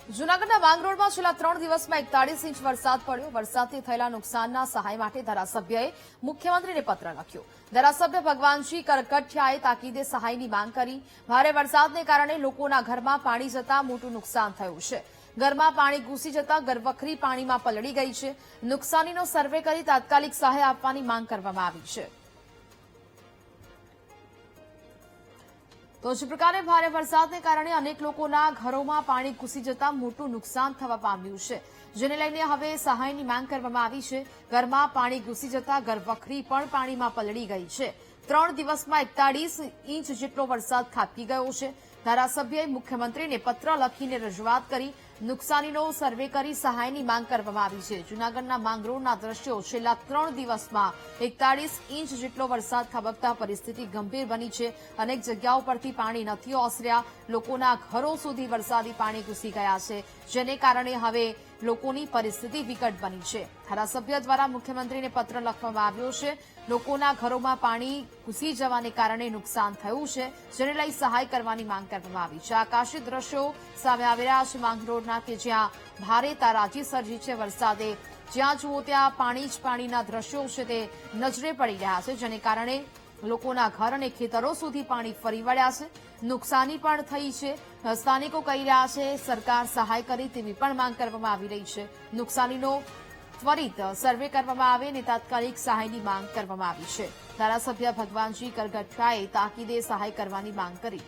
જૂનાગઢના માંગરોળમાં છેલ્લા 3 દિવસમાં 41 ઇંચ વરસાદ પડ્યો. વરસાદથી થયેલા નુકસાનના સહાય માટે ધારાસભ્યએ મુખ્યમંત્રીને પત્ર લખ્યો. ધારાસભ્ય ભગવાનજી કરકઠિયાએ તાકીદે સહાયની માંગ કરી. ભારે વરસાદને કારણે લોકોના ઘરમાં પાણી જતા મોટું નુકસાન થયું છે. ઘરમાં પાણી ઘૂસી જતા ઘરવખરી પાણીમાં પલળી ગઈ છે. નુકસાનીનો સર્વે કરી તાત્કાલિક સહાય આપવાની માંગ કરવામાં આવી છે. તો જ પ્રકારે ભારે વરસાદને કારણે અનેક લોકોના ઘરોમાં પાણી ઘૂસી જતા મોટું નુકસાન થવા પામ્યું છે, જેને લઈને હવે સહાયની માંગ કરવામાં આવી છે. ઘરમાં પાણી ઘૂસી જતા ઘરવખરી પણ પાણીમાં પલળી ગઈ છે. 3 દિવસમાં 41 ઇંચ જેટલો વરસાદ ખાબકી ગયો છે. ધારાસભ્યએ મુખ્યમંત્રીને પત્ર લખીને રજૂઆત કરી નુકસાનીનો સર્વે કરી સહાયની માંગ કરવામાં આવી છે. જૂનાગઢના માંગરોળના દ્રશ્યો છેલ્લા 3 દિવસમાં 41 ઇંચ જેટલો વરસાદ ખાબકતા પરિસ્થિતિ ગંભીર બની છે. અનેક જગ્યાઓ પરથી પાણી નથી ઓસર્યા. લોકોના ઘરો સુધી વરસાદી પાણી ઘૂસી ગયા છે, જેને કારણે હવે લોકોની પરિસ્થિતિ વિકટ બની છે. ધારાસભ્ય દ્વારા મુખ્યમંત્રીને પત્ર લખવામાં આવ્યો છે. લોકોના ઘરોમાં પાણી ઘૂસી જવાને કારણે નુકસાન થયું છે, જેને લઈ સહાય કરવાની માંગ કરવામાં આવી છે. આકાશી દ્રશ્યો સામે આવી રહ્યા છે માંગરોળના, કે જ્યાં ભારે તારાજી સર્જી છે. વરસાદે જ્યાં જુઓ ત્યાં પાણી જ પાણીના દ્રશ્યો છે તે નજરે પડી રહ્યા છે, જેને કારણે લોકોના ઘર અને ખેતરો સુધી પાણી ફરી વળ્યા છે. નુકસાની પણ થઈ છે. સ્થાનિકો કહી રહ્યા છે સરકાર સહાય કરે તેવી પણ માંગ કરવામાં આવી રહી છે. નુકસાનીનો ત્વરિત સર્વે કરવામાં આવે અને તાત્કાલિક સહાયની માંગ કરવામાં આવી છે. ધારાસભ્ય ભગવાનજી કરગઠિયાએ તાકીદે સહાય કરવાની માંગ કરી.